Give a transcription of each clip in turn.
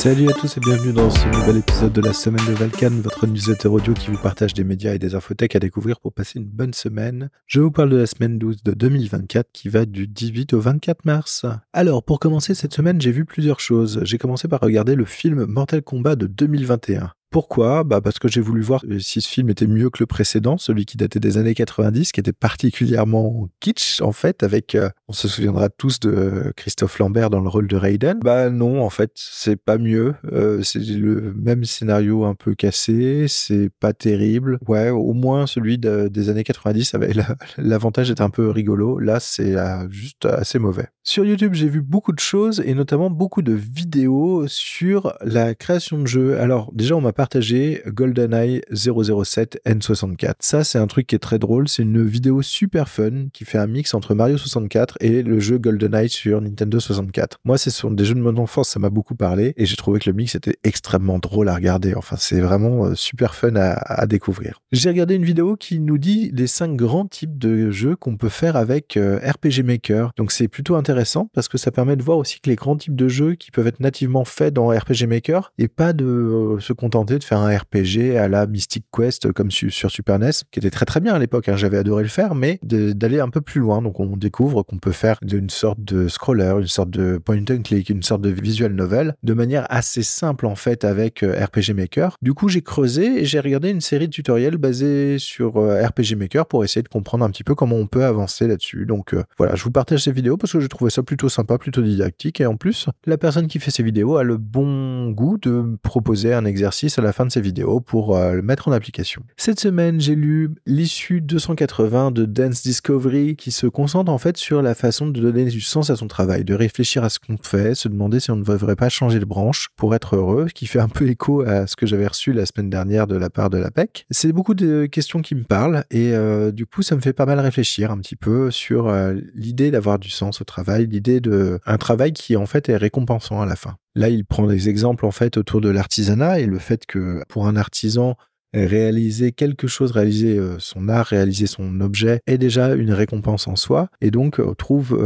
Salut à tous et bienvenue dans ce nouvel épisode de la semaine de Valkan, votre newsletter audio qui vous partage des médias et des infothèques à découvrir pour passer une bonne semaine. Je vous parle de la semaine 12 de 2024 qui va du 18 au 24 mars. Alors, pour commencer cette semaine, j'ai vu plusieurs choses. J'ai commencé par regarder le film Mortal Kombat de 2021. Pourquoi ? Parce que j'ai voulu voir si ce film était mieux que le précédent, celui qui datait des années 90, qui était particulièrement kitsch, en fait, avec, on se souviendra tous de Christophe Lambert dans le rôle de Raiden. Non, en fait, c'est pas mieux. C'est le même scénario un peu cassé, c'est pas terrible. Ouais, au moins celui des années 90 avait l'avantage d'être un peu rigolo. Là, c'est juste assez mauvais. Sur YouTube, j'ai vu beaucoup de choses, et notamment beaucoup de vidéos sur la création de jeux. Alors, déjà, on m'a partagé GoldenEye 007 N64. Ça, c'est un truc qui est très drôle. C'est une vidéo super fun qui fait un mix entre Mario 64 et le jeu GoldenEye sur Nintendo 64. Moi, ce sont des jeux de mon enfance, ça m'a beaucoup parlé et j'ai trouvé que le mix était extrêmement drôle à regarder. Enfin, c'est vraiment super fun à découvrir. J'ai regardé une vidéo qui nous dit les 5 grands types de jeux qu'on peut faire avec RPG Maker. Donc, c'est plutôt intéressant parce que ça permet de voir aussi que les grands types de jeux qui peuvent être nativement faits dans RPG Maker et pas de se contenter de faire un RPG à la Mystic Quest comme sur Super NES, qui était très très bien à l'époque, hein, j'avais adoré le faire, mais d'aller un peu plus loin. Donc on découvre qu'on peut faire une sorte de scroller, une sorte de point and click, une sorte de visual novel, de manière assez simple en fait avec RPG Maker. Du coup j'ai creusé et j'ai regardé une série de tutoriels basés sur RPG Maker pour essayer de comprendre un petit peu comment on peut avancer là-dessus. Donc voilà, je vous partage ces vidéos parce que je trouvais ça plutôt sympa, plutôt didactique, et en plus la personne qui fait ces vidéos a le bon goût de me proposer un exercice à la fin de ces vidéos pour le mettre en application. Cette semaine, j'ai lu l'issue 280 de Dance Discovery qui se concentre en fait sur la façon de donner du sens à son travail, de réfléchir à ce qu'on fait, se demander si on ne devrait pas changer de branche pour être heureux, ce qui fait un peu écho à ce que j'avais reçu la semaine dernière de la part de l'APEC. C'est beaucoup de questions qui me parlent et du coup, ça me fait pas mal réfléchir un petit peu sur l'idée d'avoir du sens au travail, l'idée d'un travail qui en fait est récompensant à la fin. Là, il prend des exemples en fait autour de l'artisanat et le fait que pour un artisan, réaliser quelque chose, réaliser son art, réaliser son objet est déjà une récompense en soi, et donc trouve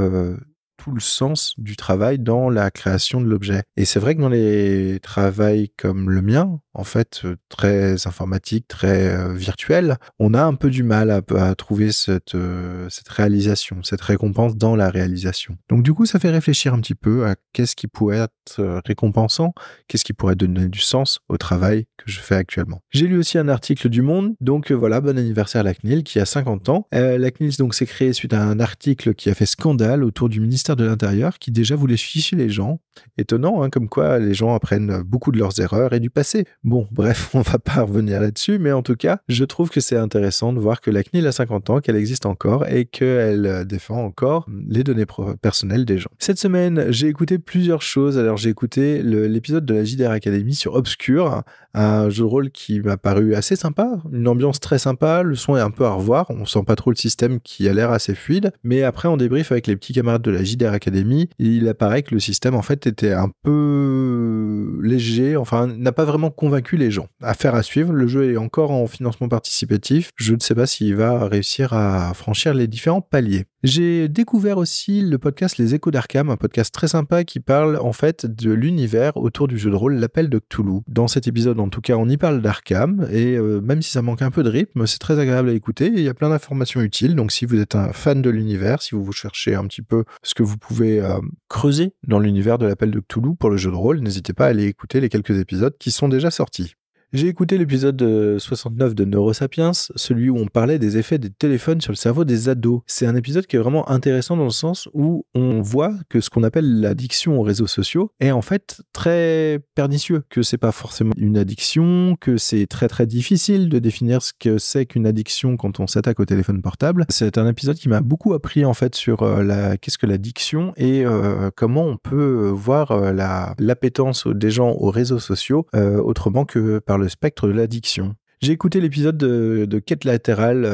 tout le sens du travail dans la création de l'objet. Et c'est vrai que dans les travails comme le mien, en fait, très informatique, très virtuel, on a un peu du mal à trouver cette réalisation, cette récompense dans la réalisation. Donc du coup, ça fait réfléchir un petit peu à qu'est-ce qui pourrait être récompensant, qu'est-ce qui pourrait donner du sens au travail que je fais actuellement. J'ai lu aussi un article du Monde, donc voilà, bon anniversaire à la CNIL qui a 50 ans. La CNIL donc s'est créée suite à un article qui a fait scandale autour du ministère de l'Intérieur qui déjà voulait ficher les gens. Étonnant, hein, comme quoi les gens apprennent beaucoup de leurs erreurs et du passé. Bon, bref, on va pas revenir là-dessus, mais en tout cas, je trouve que c'est intéressant de voir que la CNIL a 50 ans, qu'elle existe encore et qu'elle défend encore les données personnelles des gens. Cette semaine, j'ai écouté plusieurs choses. Alors, j'ai écouté l'épisode de la JDR Academy sur Obscure, un jeu de rôle qui m'a paru assez sympa, une ambiance très sympa, le son est un peu à revoir, on sent pas trop le système qui a l'air assez fluide, mais après en débrief avec les petits camarades de la JDR Academy, il apparaît que le système en fait était un peu léger, enfin n'a pas vraiment convaincu les gens. Affaire à suivre, le jeu est encore en financement participatif, je ne sais pas s'il va réussir à franchir les différents paliers. J'ai découvert aussi le podcast Les Échos d'Arkham, un podcast très sympa qui parle en fait de l'univers autour du jeu de rôle L'Appel de Cthulhu. Dans cet épisode en tout cas on y parle d'Arkham et même si ça manque un peu de rythme, c'est très agréable à écouter et il y a plein d'informations utiles. Donc si vous êtes un fan de l'univers, si vous cherchez un petit peu ce que vous pouvez creuser dans l'univers de L'Appel de Cthulhu pour le jeu de rôle, n'hésitez pas à aller écouter les quelques épisodes qui sont déjà sortis. J'ai écouté l'épisode 69 de Neurosapiens, celui où on parlait des effets des téléphones sur le cerveau des ados. C'est un épisode qui est vraiment intéressant dans le sens où on voit que ce qu'on appelle l'addiction aux réseaux sociaux est en fait très pernicieux, que c'est pas forcément une addiction, que c'est très très difficile de définir ce que c'est qu'une addiction quand on s'attaque au téléphone portable. C'est un épisode qui m'a beaucoup appris en fait sur qu'est-ce que l'addiction et comment on peut voir l'appétence des gens aux réseaux sociaux autrement que par le spectre de l'addiction. J'ai écouté l'épisode de Quête latérale,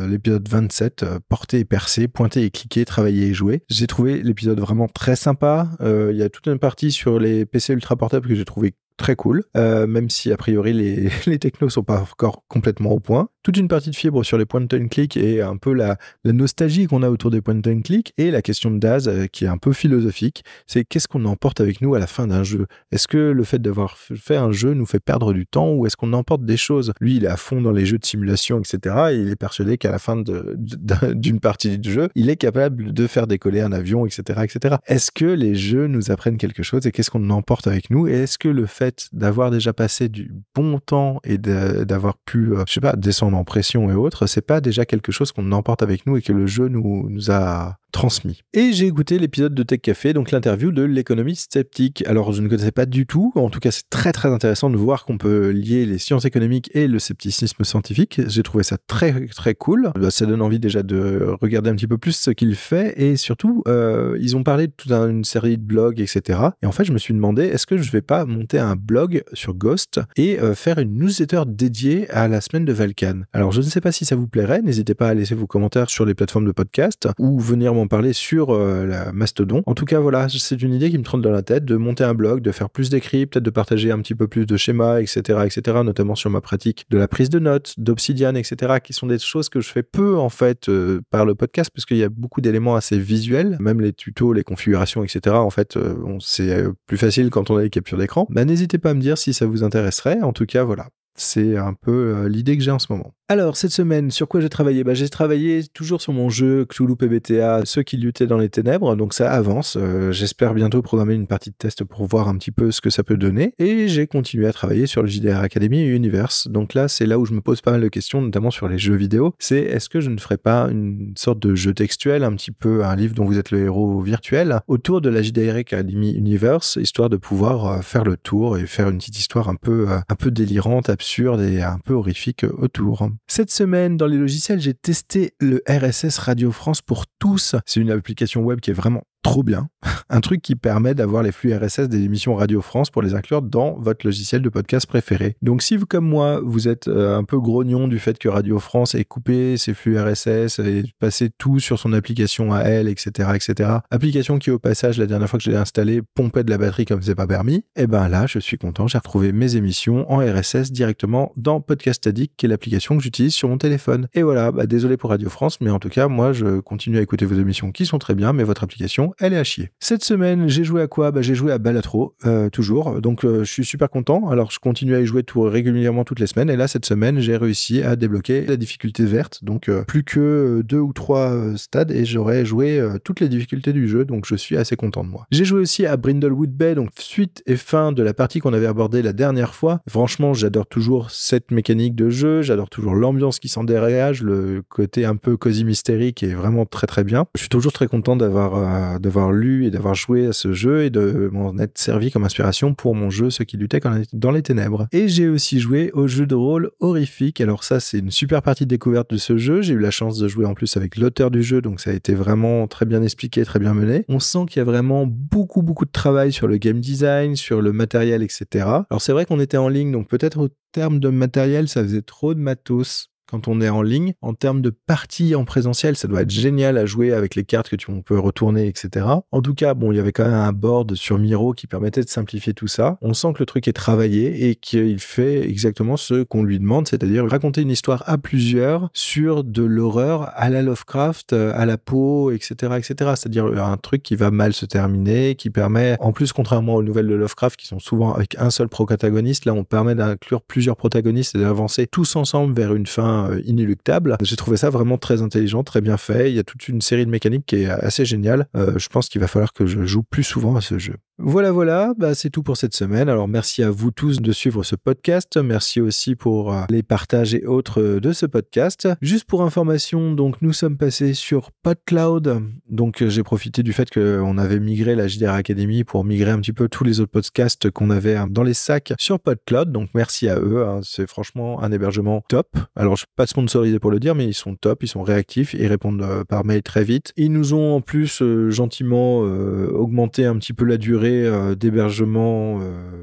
l'épisode 27, porter et percer, pointer et cliquer, travailler et jouer. J'ai trouvé l'épisode vraiment très sympa. Il y a toute une partie sur les PC ultra portables que j'ai trouvé très cool, même si a priori les technos sont pas encore complètement au point. toute une partie de fibre sur les point and click et un peu la nostalgie qu'on a autour des point and click, et la question de Daz qui est un peu philosophique, c'est qu'est-ce qu'on emporte avec nous à la fin d'un jeu? Est-ce que le fait d'avoir fait un jeu nous fait perdre du temps, ou est-ce qu'on emporte des choses? Lui, il est à fond dans les jeux de simulation, etc. Et il est persuadé qu'à la fin d'une partie du jeu, il est capable de faire décoller un avion, etc., etc. Est-ce que les jeux nous apprennent quelque chose et qu'est-ce qu'on emporte avec nous? Et est-ce que le fait d'avoir déjà passé du bon temps et d'avoir pu, descendre en pression et autres, c'est pas déjà quelque chose qu'on emporte avec nous et que le jeu nous a transmis? Et j'ai écouté l'épisode de Tech Café, donc l'interview de l'économiste sceptique. Alors, je ne connaissais pas du tout. En tout cas, c'est très très intéressant de voir qu'on peut lier les sciences économiques et le scepticisme scientifique. J'ai trouvé ça très très cool. Ça donne envie déjà de regarder un petit peu plus ce qu'il fait, et surtout, ils ont parlé de toute une série de blogs, etc. Et en fait, je me suis demandé, est-ce que je vais pas monter un blog sur Ghost et faire une newsletter dédiée à la semaine de Valkan? Alors, je ne sais pas si ça vous plairait. N'hésitez pas à laisser vos commentaires sur les plateformes de podcast ou venir m'en parler sur la Mastodon. En tout cas, voilà, c'est une idée qui me trotte dans la tête, de monter un blog, de faire plus d'écrits, peut-être de partager un petit peu plus de schémas, etc., notamment sur ma pratique de la prise de notes, d'Obsidian, etc., qui sont des choses que je fais peu, en fait, par le podcast, parce qu'il y a beaucoup d'éléments assez visuels, même les tutos, les configurations, etc. En fait, c'est plus facile quand on a les captures d'écran. N'hésitez pas à me dire si ça vous intéresserait. En tout cas, voilà. C'est un peu l'idée que j'ai en ce moment. Alors, cette semaine, sur quoi j'ai travaillé? J'ai travaillé toujours sur mon jeu Cthulhu PBTA, ceux qui luttaient dans les ténèbres, donc ça avance. J'espère bientôt programmer une partie de test pour voir un petit peu ce que ça peut donner. Et j'ai continué à travailler sur le JDR Academy et Universe. Donc là, c'est là où je me pose pas mal de questions, notamment sur les jeux vidéo. C'est, est-ce que je ne ferais pas une sorte de jeu textuel, un petit peu un livre dont vous êtes le héros virtuel, autour de la JDR Academy Universe, histoire de pouvoir faire le tour et faire une petite histoire un peu délirante, absurde et un peu horrifique autour. Cette semaine, dans les logiciels, j'ai testé le RSS Radio France pour tous. C'est une application web qui est vraiment trop bien. Un truc qui permet d'avoir les flux RSS des émissions Radio France pour les inclure dans votre logiciel de podcast préféré. Donc si vous, comme moi, vous êtes un peu grognon du fait que Radio France ait coupé ses flux RSS et passé tout sur son application à elle, etc., application qui, au passage, la dernière fois que je l'ai installée, pompait de la batterie comme c'est pas permis, et ben là, je suis content, j'ai retrouvé mes émissions en RSS directement dans Podcast Addict, qui est l'application que j'utilise sur mon téléphone. Et voilà, désolé pour Radio France, mais en tout cas, moi, je continue à écouter vos émissions qui sont très bien, mais votre application, elle est à chier. Cette semaine, j'ai joué à quoi? J'ai joué à Balatro, toujours. Donc, je suis super content. Alors, je continue à y jouer régulièrement toutes les semaines. Et là, cette semaine, j'ai réussi à débloquer la difficulté verte. Donc, plus que 2 ou 3 stades et j'aurais joué toutes les difficultés du jeu. Donc, je suis assez content de moi. J'ai joué aussi à Brindlewood Bay, donc suite et fin de la partie qu'on avait abordée la dernière fois. Franchement, j'adore toujours cette mécanique de jeu. J'adore toujours l'ambiance qui s'en dégage, le côté un peu cosy mystery qui est vraiment très très bien. Je suis toujours très content d'avoir lu et d'avoir joué à ce jeu et de m'en être servi comme inspiration pour mon jeu Ceux qui luttaient dans les ténèbres. Et j'ai aussi joué au jeu de rôle Horrifique. Alors ça, c'est une super partie de découverte de ce jeu. J'ai eu la chance de jouer en plus avec l'auteur du jeu, donc ça a été vraiment très bien expliqué, très bien mené. On sent qu'il y a vraiment beaucoup de travail sur le game design, sur le matériel, etc. Alors c'est vrai qu'on était en ligne, donc peut-être au terme de matériel, ça faisait trop de matos quand on est en ligne. En termes de partie en présentiel, ça doit être génial à jouer avec les cartes que on peut retourner, etc. En tout cas, il y avait quand même un board sur Miro qui permettait de simplifier tout ça. On sent que le truc est travaillé et qu'il fait exactement ce qu'on lui demande, c'est-à-dire raconter une histoire à plusieurs sur de l'horreur à la Lovecraft, à la Poe, etc., C'est-à-dire un truc qui va mal se terminer, qui permet, en plus, contrairement aux nouvelles de Lovecraft qui sont souvent avec un seul protagoniste, là, on permet d'inclure plusieurs protagonistes et d'avancer tous ensemble vers une fin inéluctable. J'ai trouvé ça vraiment très intelligent, très bien fait. Il y a toute une série de mécaniques qui est assez géniale. Je pense qu'il va falloir que je joue plus souvent à ce jeu. Voilà, c'est tout pour cette semaine. Alors merci à vous tous de suivre ce podcast. Merci aussi pour les partages et autres de ce podcast. Juste pour information, donc nous sommes passés sur PodCloud. Donc j'ai profité du fait qu'on avait migré la JDR Academy pour migrer un petit peu tous les autres podcasts qu'on avait dans les sacs sur PodCloud. Donc merci à eux. C'est franchement un hébergement top. Alors je suis pas sponsorisé pour le dire, mais ils sont top, ils sont réactifs, ils répondent par mail très vite. Ils nous ont en plus gentiment augmenté un petit peu la durée d'hébergement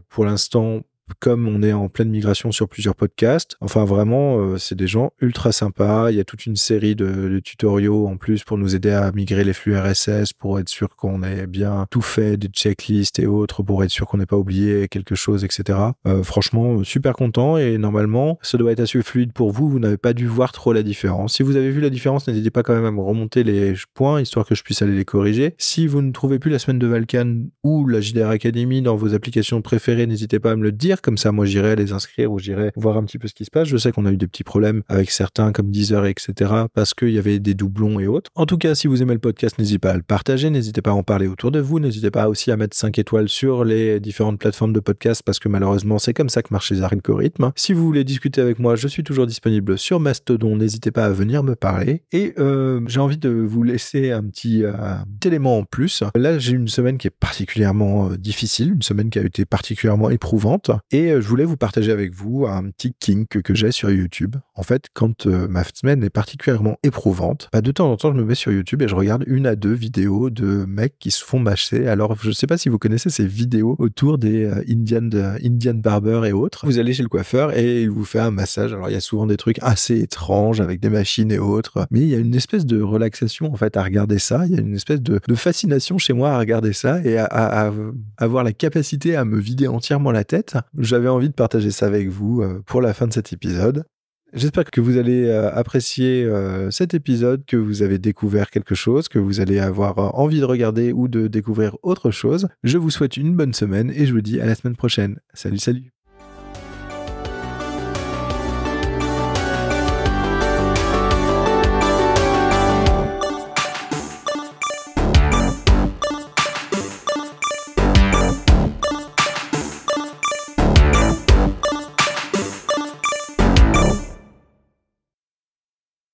pour l'instant comme on est en pleine migration sur plusieurs podcasts. Enfin, vraiment, c'est des gens ultra sympas. Il y a toute une série de tutoriaux en plus pour nous aider à migrer les flux RSS, pour être sûr qu'on ait bien tout fait, des checklists et autres, pour être sûr qu'on n'ait pas oublié quelque chose, etc. Franchement, super content, et normalement, ça doit être assez fluide pour vous. Vous n'avez pas dû voir trop la différence. Si vous avez vu la différence, n'hésitez pas quand même à me remonter les points, histoire que je puisse aller les corriger. Si vous ne trouvez plus la semaine de Valkan ou la JDR Academy dans vos applications préférées, n'hésitez pas à me le dire. Comme ça, moi, j'irai les inscrire ou j'irai voir un petit peu ce qui se passe. Je sais qu'on a eu des petits problèmes avec certains comme Deezer, etc. parce qu'il y avait des doublons et autres. En tout cas, si vous aimez le podcast, n'hésitez pas à le partager, n'hésitez pas à en parler autour de vous, n'hésitez pas aussi à mettre 5 étoiles sur les différentes plateformes de podcast, parce que malheureusement, c'est comme ça que marchent les algorithmes. Si vous voulez discuter avec moi, je suis toujours disponible sur Mastodon, n'hésitez pas à venir me parler. Et j'ai envie de vous laisser un petit élément en plus. Là, j'ai une semaine qui est particulièrement difficile, une semaine qui a été particulièrement éprouvante, et je voulais vous partager avec vous un petit kink que j'ai sur YouTube. En fait, quand ma semaine est particulièrement éprouvante, de temps en temps, je me mets sur YouTube et je regarde 1 à 2 vidéos de mecs qui se font mâcher. Alors, je sais pas si vous connaissez ces vidéos autour des Indian Barber et autres. Vous allez chez le coiffeur et il vous fait un massage. Alors, il y a souvent des trucs assez étranges avec des machines et autres, mais il y a une espèce de relaxation, en fait, à regarder ça. Il y a une espèce de fascination chez moi à regarder ça et à avoir la capacité à me vider entièrement la tête. J'avais envie de partager ça avec vous pour la fin de cet épisode. J'espère que vous allez apprécier cet épisode, que vous avez découvert quelque chose, que vous allez avoir envie de regarder ou de découvrir autre chose. Je vous souhaite une bonne semaine et je vous dis à la semaine prochaine. Salut, salut!